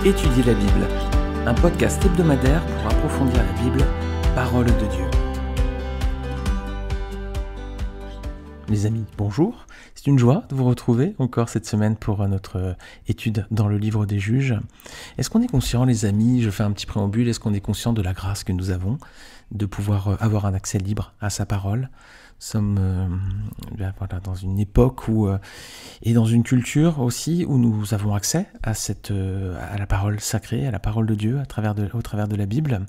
Étudier la Bible, un podcast hebdomadaire pour approfondir la Bible, parole de Dieu. Les amis, bonjour. C'est une joie de vous retrouver encore cette semaine pour notre étude dans le livre des Juges. Est-ce qu'on est conscient, les amis, je fais un petit préambule, est-ce qu'on est conscient de la grâce que nous avons de pouvoir avoir un accès libre à sa parole ? Nous sommes dans une époque et dans une culture aussi où nous avons accès à la parole sacrée, à la parole de Dieu au travers de la Bible.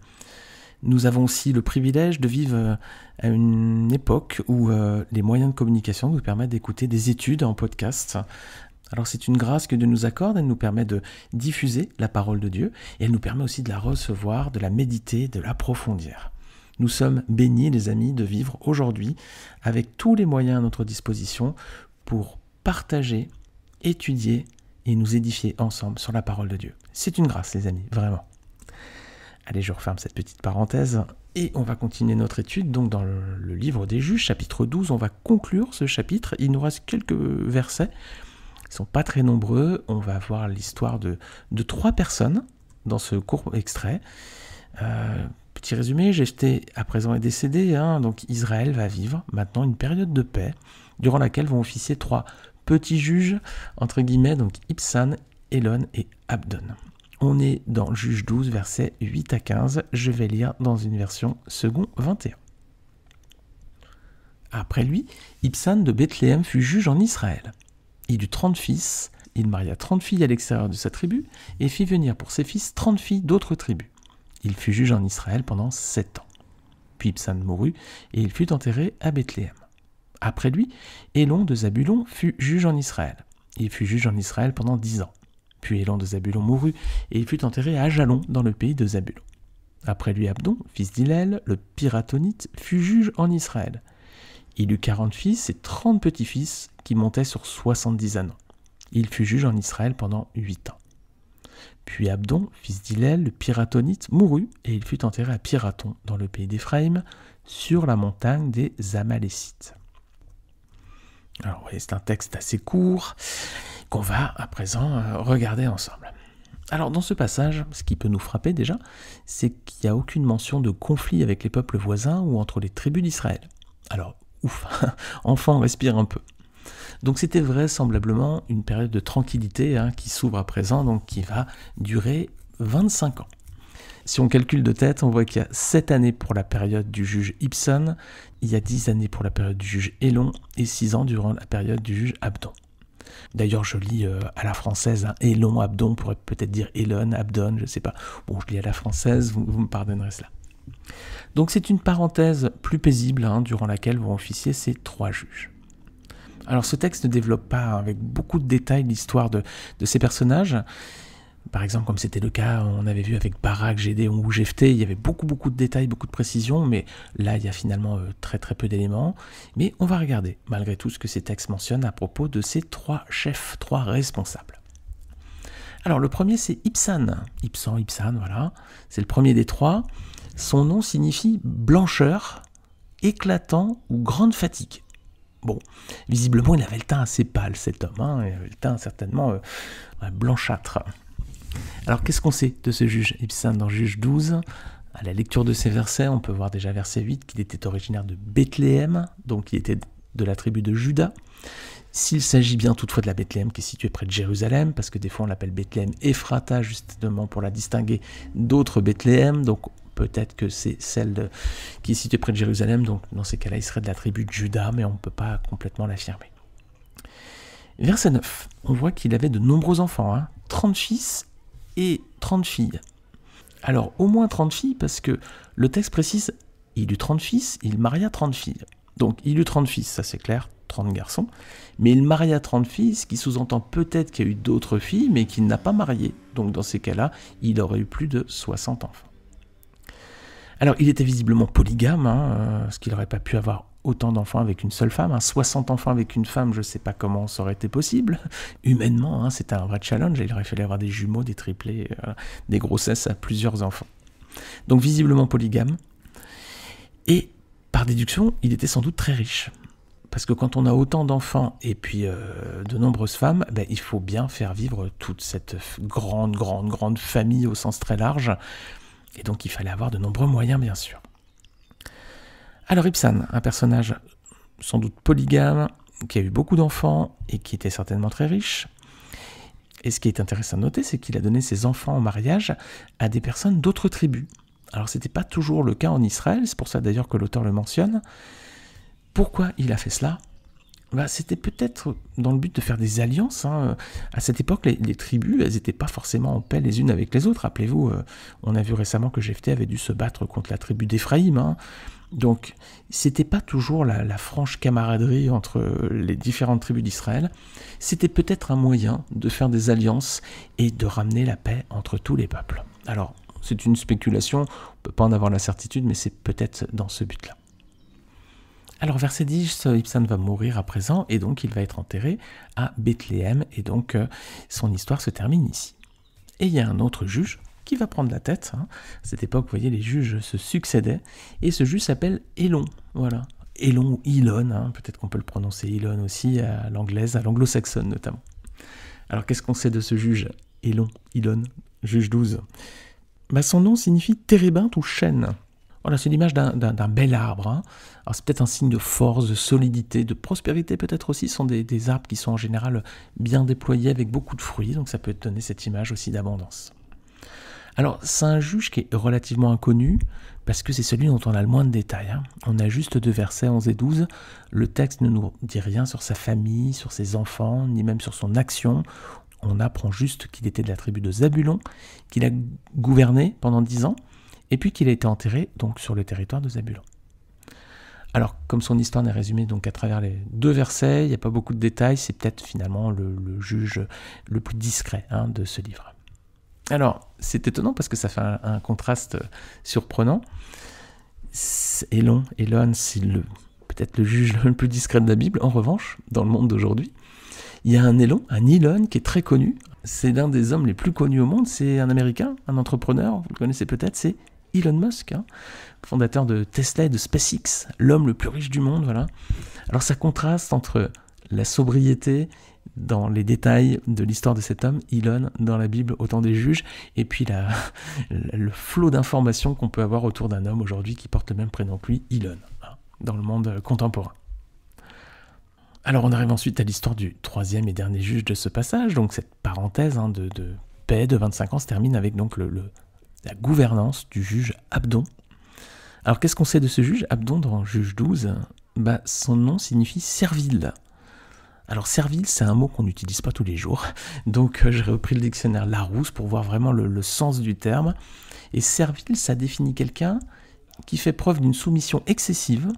Nous avons aussi le privilège de vivre à une époque où les moyens de communication nous permettent d'écouter des études en podcast. Alors c'est une grâce que Dieu nous accorde, elle nous permet de diffuser la parole de Dieu et elle nous permet aussi de la recevoir, de la méditer, de l'approfondir. Nous sommes bénis, les amis, de vivre aujourd'hui avec tous les moyens à notre disposition pour partager, étudier et nous édifier ensemble sur la parole de Dieu. C'est une grâce, les amis, vraiment. Allez, je referme cette petite parenthèse et on va continuer notre étude donc dans le livre des Juges, chapitre 12. On va conclure ce chapitre. Il nous reste quelques versets. Ils ne sont pas très nombreux. On va voir l'histoire de 3 personnes dans ce court extrait. Petit résumé, Jephthé à présent est décédé, donc Israël va vivre maintenant une période de paix durant laquelle vont officier 3 petits juges, entre guillemets, donc Ibsan, Elon et Abdon. On est dans Juges 12, versets 8 à 15, je vais lire dans une version second 21. Après lui, Ibsan de Bethléem fut juge en Israël. Il eut 30 fils, il maria 30 filles à l'extérieur de sa tribu et fit venir pour ses fils 30 filles d'autres tribus. Il fut juge en Israël pendant 7 ans. Puis Ibsan mourut, et il fut enterré à Bethléem. Après lui, Élon de Zabulon fut juge en Israël. Il fut juge en Israël pendant 10 ans. Puis Élon de Zabulon mourut, et il fut enterré à Ajalon, dans le pays de Zabulon. Après lui, Abdon, fils d'Hillel, le Piratonite, fut juge en Israël. Il eut 40 fils et 30 petits-fils qui montaient sur 70 ans. Il fut juge en Israël pendant 8 ans. Puis Abdon, fils d'Hillel, le Piratonite, mourut, et il fut enterré à Piraton, dans le pays d'Éphraïm, sur la montagne des Amalécites. Alors, vous voyez, c'est un texte assez court, qu'on va à présent regarder ensemble. Alors, dans ce passage, ce qui peut nous frapper déjà, c'est qu'il n'y a aucune mention de conflit avec les peuples voisins ou entre les tribus d'Israël. Alors, ouf, enfant, respire un peu. Donc c'était vraisemblablement une période de tranquillité qui s'ouvre à présent, donc qui va durer 25 ans. Si on calcule de tête, on voit qu'il y a 7 années pour la période du juge Ibsan, il y a 10 années pour la période du juge Élon et 6 ans durant la période du juge Abdon. D'ailleurs, je lis à la française, Élon, Abdon, pourrait peut-être dire Elon, Abdon, je ne sais pas. Bon, je lis à la française, vous me pardonnerez cela. Donc c'est une parenthèse plus paisible durant laquelle vont officier ces 3 juges. Alors ce texte ne développe pas avec beaucoup de détails l'histoire de ces personnages. Par exemple, comme c'était le cas, on avait vu avec Barak, Gédéon ou Jephthé, il y avait beaucoup de détails, beaucoup de précisions, mais là il y a finalement très peu d'éléments. Mais on va regarder malgré tout ce que ces textes mentionnent à propos de ces 3 chefs, 3 responsables. Alors le premier c'est Ibsan, voilà, c'est le premier des 3. Son nom signifie blancheur, éclatant ou grande fatigue. Bon, visiblement, il avait le teint assez pâle, cet homme. Il avait le teint certainement blanchâtre. Alors, qu'est-ce qu'on sait de ce juge Ibsan dans Juge 12 ? À la lecture de ces versets, on peut voir déjà verset 8 qu'il était originaire de Bethléem, donc il était de la tribu de Juda. S'il s'agit bien toutefois de la Bethléem qui est située près de Jérusalem, parce que des fois on l'appelle Bethléem Ephrata, justement pour la distinguer d'autres Bethléem, donc peut-être que c'est celle qui est située près de Jérusalem, donc dans ces cas-là, il serait de la tribu de Juda, mais on ne peut pas complètement l'affirmer. Verset 9, on voit qu'il avait de nombreux enfants, 30 fils et 30 filles. Alors, au moins 30 filles, parce que le texte précise, il eut 30 fils, il maria 30 filles. Donc, il eut 30 fils, ça c'est clair, 30 garçons, mais il maria 30 filles, ce qui sous-entend peut-être qu'il y a eu d'autres filles, mais qu'il n'a pas marié. Donc, dans ces cas-là, il aurait eu plus de 60 enfants. Alors, il était visiblement polygame, parce qu'il n'aurait pas pu avoir autant d'enfants avec une seule femme. 60 enfants avec une femme, je ne sais pas comment ça aurait été possible. Humainement, c'était un vrai challenge. Il aurait fallu avoir des jumeaux, des triplés, des grossesses à plusieurs enfants. Donc, visiblement polygame. Et, par déduction, il était sans doute très riche. Parce que quand on a autant d'enfants et puis de nombreuses femmes, ben, il faut bien faire vivre toute cette grande famille au sens très large. Et donc il fallait avoir de nombreux moyens, bien sûr. Alors Ibsen, un personnage sans doute polygame, qui a eu beaucoup d'enfants et qui était certainement très riche. Et ce qui est intéressant de noter, c'est qu'il a donné ses enfants en mariage à des personnes d'autres tribus. Alors ce n'était pas toujours le cas en Israël, c'est pour ça d'ailleurs que l'auteur le mentionne. Pourquoi il a fait cela ? C'était peut-être dans le but de faire des alliances. À cette époque, les tribus, elles n'étaient pas forcément en paix les unes avec les autres. Rappelez-vous, on a vu récemment que Jephthé avait dû se battre contre la tribu d'Éphraïm. Donc, c'était pas toujours la franche camaraderie entre les différentes tribus d'Israël. C'était peut-être un moyen de faire des alliances et de ramener la paix entre tous les peuples. Alors, c'est une spéculation, on ne peut pas en avoir la certitude, mais c'est peut-être dans ce but-là. Alors, verset 10, Ibsen va mourir à présent, et donc il va être enterré à Bethléem, et donc son histoire se termine ici. Et il y a un autre juge qui va prendre la tête. À cette époque, vous voyez, les juges se succédaient, et ce juge s'appelle Élon, voilà. Élon ou Elon, peut-être qu'on peut le prononcer Elon aussi, à l'anglaise, à l'anglo-saxonne notamment. Alors, qu'est-ce qu'on sait de ce juge Elon, juge 12 ? Son nom signifie térébinthe ou chêne. Voilà, c'est l'image d'un bel arbre. Alors c'est peut-être un signe de force, de solidité, de prospérité peut-être aussi. Ce sont des arbres qui sont en général bien déployés avec beaucoup de fruits, donc ça peut donner cette image aussi d'abondance. Alors c'est un juge qui est relativement inconnu, parce que c'est celui dont on a le moins de détails. On a juste 2 versets 11 et 12. Le texte ne nous dit rien sur sa famille, sur ses enfants, ni même sur son action. On apprend juste qu'il était de la tribu de Zabulon, qu'il a gouverné pendant 10 ans, et puis qu'il a été enterré donc sur le territoire de Zabulon. Alors, comme son histoire n'est résumée donc à travers les 2 versets, il n'y a pas beaucoup de détails, c'est peut-être finalement le juge le plus discret de ce livre. Alors, c'est étonnant parce que ça fait un contraste surprenant. Elon, c'est peut-être le juge le plus discret de la Bible. En revanche, dans le monde d'aujourd'hui, il y a un Elon qui est très connu. C'est l'un des hommes les plus connus au monde. C'est un Américain, un entrepreneur, vous le connaissez peut-être, c'est Elon Musk, fondateur de Tesla et de SpaceX, l'homme le plus riche du monde, voilà. Alors ça contraste entre la sobriété dans les détails de l'histoire de cet homme, Elon, dans la Bible, au temps des juges, et puis le flot d'informations qu'on peut avoir autour d'un homme aujourd'hui qui porte le même prénom que lui, Elon, dans le monde contemporain. Alors on arrive ensuite à l'histoire du 3e et dernier juge de ce passage, donc cette parenthèse de paix de 25 ans se termine avec donc la gouvernance du juge Abdon. Alors qu'est-ce qu'on sait de ce juge Abdon dans Juge 12 ? Son nom signifie servile. Alors servile, c'est un mot qu'on n'utilise pas tous les jours, donc j'ai repris le dictionnaire Larousse pour voir vraiment le sens du terme. Et servile, ça définit quelqu'un qui fait preuve d'une soumission excessive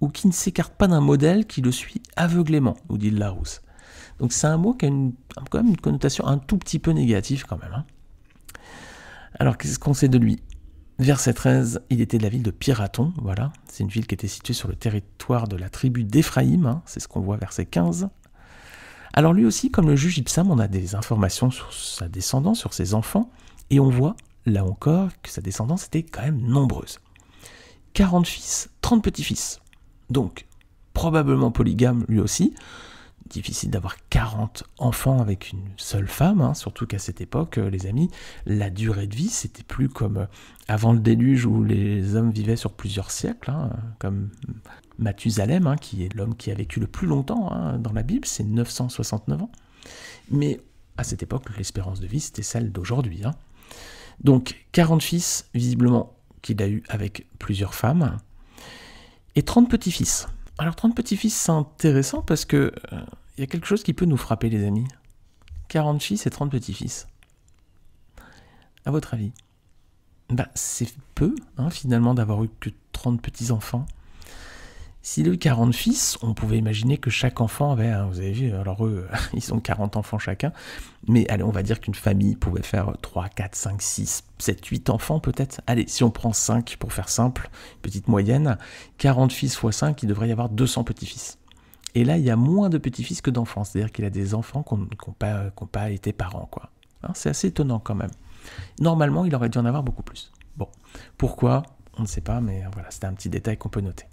ou qui ne s'écarte pas d'un modèle qui le suit aveuglément, nous dit Larousse. Donc c'est un mot qui a quand même une connotation un tout petit peu négative quand même. Alors qu'est-ce qu'on sait de lui ? Verset 13, il était de la ville de Pirathon, voilà, c'est une ville qui était située sur le territoire de la tribu d'Éphraïm, c'est ce qu'on voit verset 15. Alors lui aussi, comme le juge Ibsen, on a des informations sur sa descendance, sur ses enfants, et on voit, là encore, que sa descendance était quand même nombreuse. 40 fils, 30 petits-fils, donc probablement polygame lui aussi. Difficile d'avoir 40 enfants avec une seule femme, surtout qu'à cette époque, les amis, la durée de vie, c'était plus comme avant le déluge où les hommes vivaient sur plusieurs siècles, comme Mathusalem, qui est l'homme qui a vécu le plus longtemps dans la Bible, c'est 969 ans. Mais à cette époque, l'espérance de vie, c'était celle d'aujourd'hui. Donc 40 fils, visiblement, qu'il a eu avec plusieurs femmes, et 30 petits-fils. Alors 30 petits-fils, c'est intéressant parce que y a quelque chose qui peut nous frapper, les amis. 40 fils et 30 petits-fils. À votre avis ? C'est peu, finalement, d'avoir eu que 30 petits-enfants. S'il a eu 40 fils, on pouvait imaginer que chaque enfant avait, vous avez vu, alors eux, ils ont 40 enfants chacun, mais allez, on va dire qu'une famille pouvait faire 3, 4, 5, 6, 7, 8 enfants peut-être. Allez, si on prend 5 pour faire simple, petite moyenne, 40 fils x 5, il devrait y avoir 200 petits-fils. Et là, il y a moins de petits-fils que d'enfants, c'est-à-dire qu'il a des enfants qui n'ont pas été parents, quoi. C'est assez étonnant quand même. Normalement, il aurait dû en avoir beaucoup plus. Bon, pourquoi ? On ne sait pas, mais voilà, c'était un petit détail qu'on peut noter.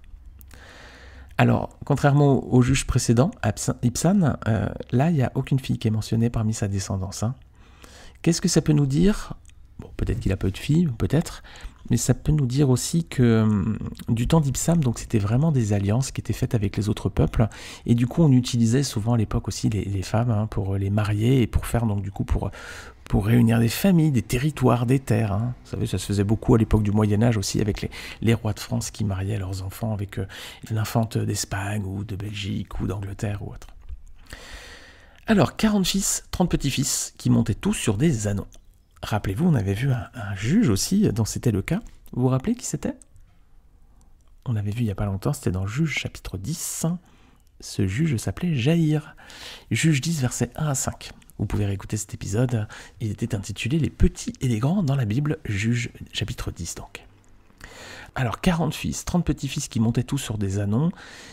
Alors, contrairement au juge précédent, Ibzan, là, il n'y a aucune fille qui est mentionnée parmi sa descendance. Qu'est-ce que ça peut nous dire ? Bon, peut-être qu'il a peu de filles, peut-être, mais ça peut nous dire aussi que du temps d'Ibzan, donc c'était vraiment des alliances qui étaient faites avec les autres peuples, et du coup on utilisait souvent à l'époque aussi les femmes pour les marier et pour faire donc du coup pour réunir des familles, des territoires, des terres. Vous savez, ça se faisait beaucoup à l'époque du Moyen-Âge aussi avec les rois de France qui mariaient leurs enfants avec l'infante d'Espagne ou de Belgique ou d'Angleterre ou autre. Alors, 40 fils, 30 petits-fils qui montaient tous sur des ânons. Rappelez-vous, on avait vu un juge aussi dont c'était le cas. Vous vous rappelez qui c'était ? On avait vu il n'y a pas longtemps, c'était dans Juge chapitre 10. Ce juge s'appelait Jaïr. Juge 10, versets 1 à 5. Vous pouvez réécouter cet épisode. Il était intitulé « Les petits et les grands dans la Bible », Juge chapitre 10 donc. Alors 40 fils, 30 petits-fils qui montaient tous sur des ânons,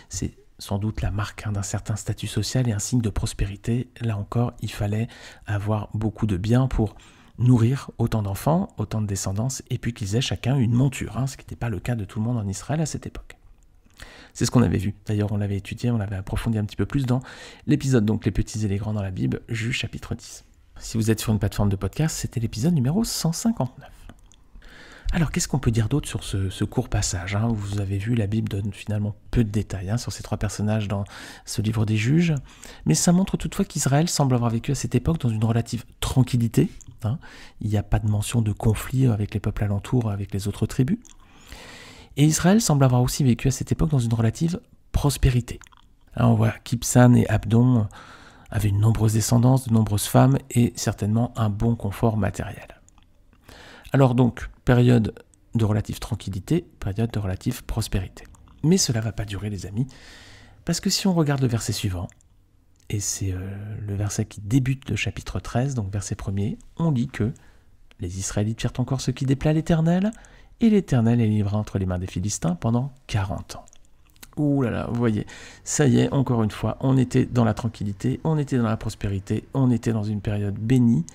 c'est sans doute la marque d'un certain statut social et un signe de prospérité. Là encore, il fallait avoir beaucoup de biens pour nourrir autant d'enfants, autant de descendance, et puis qu'ils aient chacun une monture, ce qui n'était pas le cas de tout le monde en Israël à cette époque. C'est ce qu'on avait vu. D'ailleurs, on l'avait étudié, on l'avait approfondi un petit peu plus dans l'épisode, donc les petits et les grands dans la Bible, Juge chapitre 10. Si vous êtes sur une plateforme de podcast, c'était l'épisode numéro 159. Alors, qu'est-ce qu'on peut dire d'autre sur ce court passage ? Vous avez vu, la Bible donne finalement peu de détails sur ces trois personnages dans ce livre des Juges, mais ça montre toutefois qu'Israël semble avoir vécu à cette époque dans une relative tranquillité. Il n'y a pas de mention de conflit avec les peuples alentours, avec les autres tribus. Et Israël semble avoir aussi vécu à cette époque dans une relative prospérité. On voit qu'Ibzan et Abdon avaient une nombreuse descendance, de nombreuses femmes et certainement un bon confort matériel. Alors donc, période de relative tranquillité, période de relative prospérité. Mais cela ne va pas durer les amis, parce que si on regarde le verset suivant, et c'est le verset qui débute le chapitre 13, donc verset 1er, on lit que les Israélites firent encore ce qui déplaît à l'Éternel, et l'Éternel les livra entre les mains des Philistins pendant 40 ans. Ouh là là, vous voyez, ça y est, encore une fois, on était dans la tranquillité, on était dans la prospérité, on était dans une période bénie,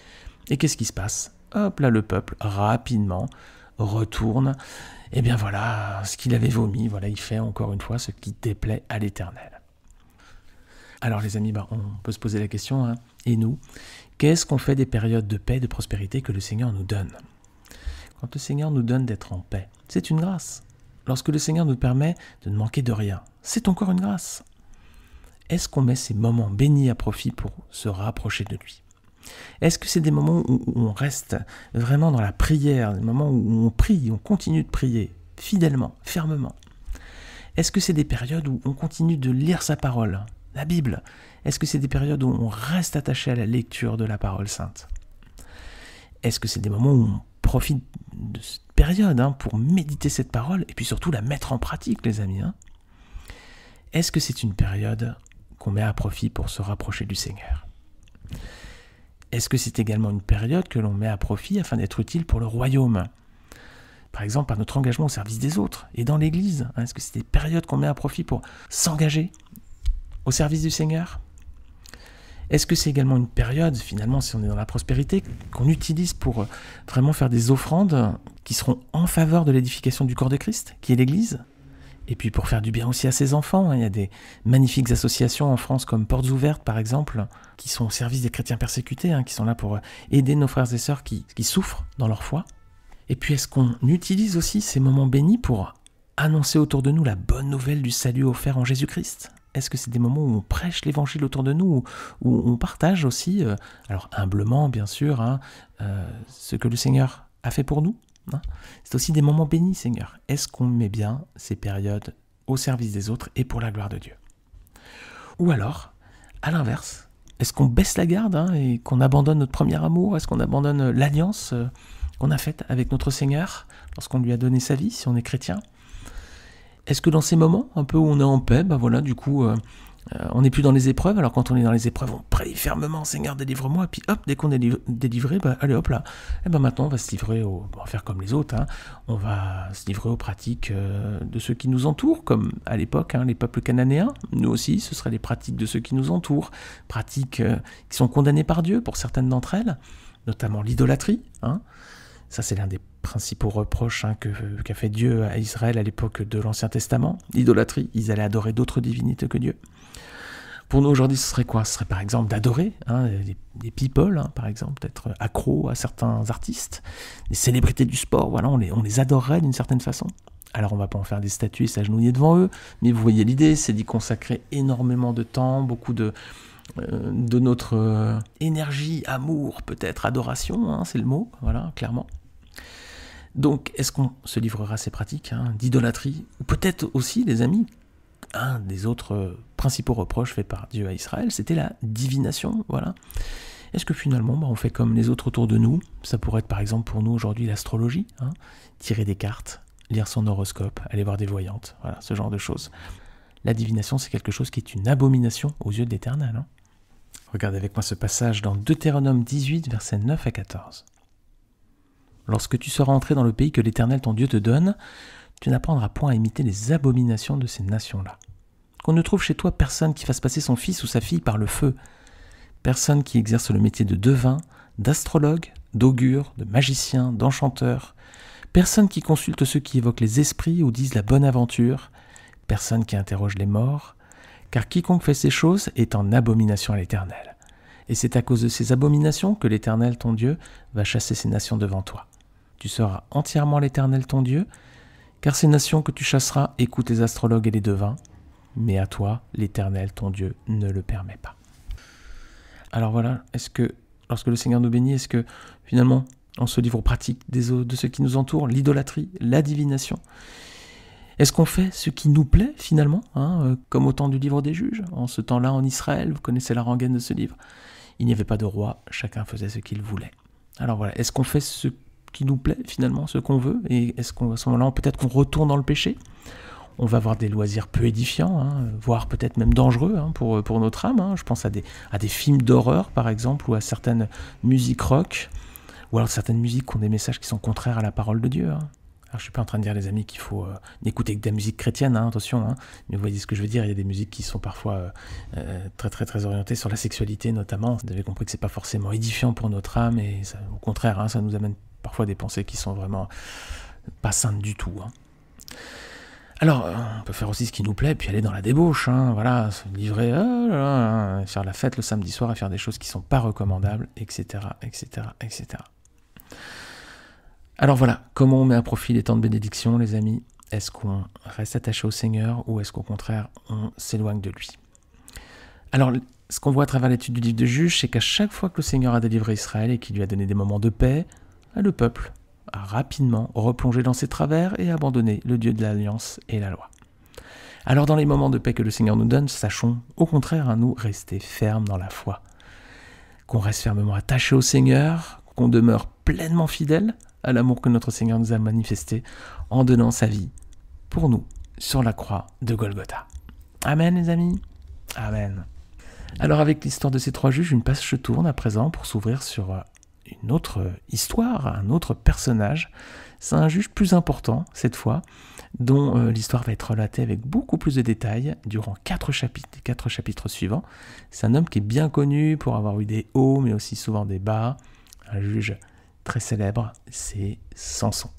et qu'est-ce qui se passe ? Hop là, le peuple, rapidement, retourne, et bien voilà, ce qu'il avait vomi, voilà, il fait encore une fois ce qui déplaît à l'Éternel. Alors les amis, on peut se poser la question, et nous, qu'est-ce qu'on fait des périodes de paix et de prospérité que le Seigneur nous donne ? Quand le Seigneur nous donne d'être en paix, c'est une grâce. Lorsque le Seigneur nous permet de ne manquer de rien, c'est encore une grâce. Est-ce qu'on met ces moments bénis à profit pour se rapprocher de lui ? Est-ce que c'est des moments où on reste vraiment dans la prière, des moments où on prie, on continue de prier fidèlement, fermement ? Est-ce que c'est des périodes où on continue de lire sa parole, la Bible ? Est-ce que c'est des périodes où on reste attaché à la lecture de la parole sainte ? Est-ce que c'est des moments où on profite de cette période pour méditer cette parole et puis surtout la mettre en pratique, les amis ? Est-ce que c'est une période qu'on met à profit pour se rapprocher du Seigneur ? Est-ce que c'est également une période que l'on met à profit afin d'être utile pour le royaume ? Par exemple, par notre engagement au service des autres et dans l'Église. Est-ce que c'est des périodes qu'on met à profit pour s'engager au service du Seigneur ? Est-ce que c'est également une période, finalement, si on est dans la prospérité, qu'on utilise pour vraiment faire des offrandes qui seront en faveur de l'édification du corps de Christ, qui est l'Église ? Et puis pour faire du bien aussi à ses enfants, il y a des magnifiques associations en France comme Portes Ouvertes par exemple, qui sont au service des chrétiens persécutés, qui sont là pour aider nos frères et sœurs qui souffrent dans leur foi. Et puis est-ce qu'on utilise aussi ces moments bénis pour annoncer autour de nous la bonne nouvelle du salut offert en Jésus-Christ ? Est-ce que c'est des moments où on prêche l'évangile autour de nous, où on partage aussi, alors humblement bien sûr, ce que le Seigneur a fait pour nous ? C'est aussi des moments bénis, Seigneur. Est-ce qu'on met bien ces périodes au service des autres et pour la gloire de Dieu ? Ou alors, à l'inverse, est-ce qu'on baisse la garde et qu'on abandonne notre premier amour ? Est-ce qu'on abandonne l'alliance qu'on a faite avec notre Seigneur lorsqu'on lui a donné sa vie, si on est chrétien ? Est-ce que dans ces moments, un peu où on est en paix, on n'est plus dans les épreuves, alors quand on est dans les épreuves, on prie fermement, Seigneur, délivre-moi, et puis hop, dès qu'on est délivré, allez hop là, et maintenant on va se livrer, on va faire comme les autres, on va se livrer aux pratiques de ceux qui nous entourent, comme à l'époque, les peuples cananéens, nous aussi, ce seraient les pratiques de ceux qui nous entourent, pratiques qui sont condamnées par Dieu pour certaines d'entre elles, notamment l'idolâtrie, ça c'est l'un des principaux reproches qu'a fait Dieu à Israël à l'époque de l'Ancien Testament. L'idolâtrie, ils allaient adorer d'autres divinités que Dieu. Pour nous aujourd'hui, ce serait quoi? Ce serait par exemple d'adorer des people, par exemple, d'être accro à certains artistes, des célébrités du sport, voilà, on les adorerait d'une certaine façon. Alors on va pas en faire des statues et s'agenouiller devant eux, mais vous voyez l'idée, c'est d'y consacrer énormément de temps, beaucoup de notre énergie, amour, peut-être adoration, c'est le mot, voilà, clairement. Donc, est-ce qu'on se livrera à ces pratiques d'idolâtrie? Ou peut-être aussi, les amis, un des autres principaux reproches faits par Dieu à Israël, c'était la divination, voilà. Est-ce que finalement, on fait comme les autres autour de nous? Ça pourrait être par exemple pour nous aujourd'hui l'astrologie, tirer des cartes, lire son horoscope, aller voir des voyantes, voilà, ce genre de choses. La divination, c'est quelque chose qui est une abomination aux yeux de l'Éternel. Regardez avec moi ce passage dans Deutéronome 18, versets 9 à 14. « Lorsque tu seras entré dans le pays que l'Éternel ton Dieu te donne, tu n'apprendras point à imiter les abominations de ces nations-là. Qu'on ne trouve chez toi personne qui fasse passer son fils ou sa fille par le feu, personne qui exerce le métier de devin, d'astrologue, d'augure, de magicien, d'enchanteur, personne qui consulte ceux qui évoquent les esprits ou disent la bonne aventure, personne qui interroge les morts, car quiconque fait ces choses est en abomination à l'Éternel. Et c'est à cause de ces abominations que l'Éternel ton Dieu va chasser ces nations devant toi. Tu seras entièrement l'Éternel ton Dieu, car ces nations que tu chasseras écoutent les astrologues et les devins, mais à toi, l'Éternel ton Dieu ne le permet pas. » Alors voilà, est-ce que, lorsque le Seigneur nous bénit, est-ce que finalement on se livre aux pratiques de ceux qui nous entourent, l'idolâtrie, la divination? Est-ce qu'on fait ce qui nous plaît finalement, comme au temps du livre des juges? En ce temps-là, en Israël, vous connaissez la rengaine de ce livre, il n'y avait pas de roi, chacun faisait ce qu'il voulait. Alors voilà, est-ce qu'on fait ce qui nous plaît finalement, ce qu'on veut? Et est-ce qu'à ce moment-là, peut-être qu'on retourne dans le péché? On va avoir des loisirs peu édifiants, voire peut-être même dangereux pour notre âme. Je pense à des films d'horreur par exemple, ou à certaines musiques rock, ou alors certaines musiques qui ont des messages qui sont contraires à la parole de Dieu. Alors je ne suis pas en train de dire, les amis, qu'il faut n'écouter que de la musique chrétienne, attention, mais vous voyez ce que je veux dire, il y a des musiques qui sont parfois très très très orientées sur la sexualité notamment. Vous avez compris que c'est pas forcément édifiant pour notre âme, et ça, au contraire, ça nous amène parfois des pensées qui sont vraiment pas saintes du tout. Alors, on peut faire aussi ce qui nous plaît, puis aller dans la débauche, voilà, se livrer, faire la fête le samedi soir et faire des choses qui ne sont pas recommandables, etc., etc., etc. Alors voilà, comment on met à profit les temps de bénédiction, les amis? Est-ce qu'on reste attaché au Seigneur ou est-ce qu'au contraire, on s'éloigne de lui? Alors, ce qu'on voit à travers l'étude du livre de Juges, c'est qu'à chaque fois que le Seigneur a délivré Israël et qu'il lui a donné des moments de paix, le peuple a rapidement replongé dans ses travers et abandonné le Dieu de l'Alliance et la loi. Alors dans les moments de paix que le Seigneur nous donne, sachons au contraire à nous rester fermes dans la foi, qu'on reste fermement attachés au Seigneur, qu'on demeure pleinement fidèles à l'amour que notre Seigneur nous a manifesté en donnant sa vie pour nous sur la croix de Golgotha. Amen les amis, Amen. Alors avec l'histoire de ces trois juges, une page se tourne à présent pour s'ouvrir sur une autre histoire, un autre personnage. C'est un juge plus important cette fois, dont l'histoire va être relatée avec beaucoup plus de détails durant 4 chapitres suivants. C'est un homme qui est bien connu pour avoir eu des hauts mais aussi souvent des bas, un juge très célèbre, c'est Samson.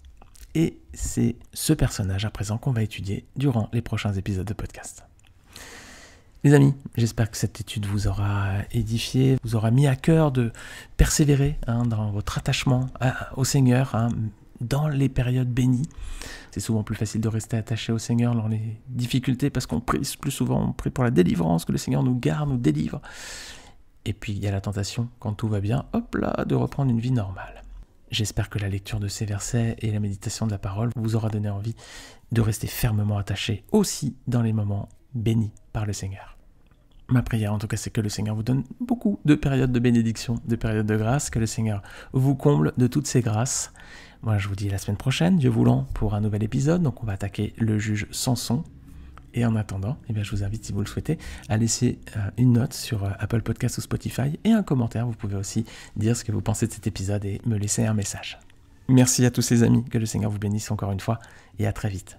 Et c'est ce personnage à présent qu'on va étudier durant les prochains épisodes de podcast. Les amis, j'espère que cette étude vous aura édifié, vous aura mis à cœur de persévérer dans votre attachement au Seigneur, dans les périodes bénies. C'est souvent plus facile de rester attaché au Seigneur dans les difficultés parce qu'on prie plus souvent, on prie pour la délivrance, que le Seigneur nous garde, nous délivre. Et puis il y a la tentation, quand tout va bien, hop là, de reprendre une vie normale. J'espère que la lecture de ces versets et la méditation de la parole vous aura donné envie de rester fermement attaché aussi dans les moments bénis par le Seigneur. Ma prière, en tout cas, c'est que le Seigneur vous donne beaucoup de périodes de bénédiction, de périodes de grâce, que le Seigneur vous comble de toutes ces grâces. Moi, je vous dis à la semaine prochaine, Dieu voulant, pour un nouvel épisode. Donc, on va attaquer le juge Samson. Et en attendant, je vous invite, si vous le souhaitez, à laisser une note sur Apple Podcast ou Spotify et un commentaire. Vous pouvez aussi dire ce que vous pensez de cet épisode et me laisser un message. Merci à tous les amis, que le Seigneur vous bénisse encore une fois et à très vite.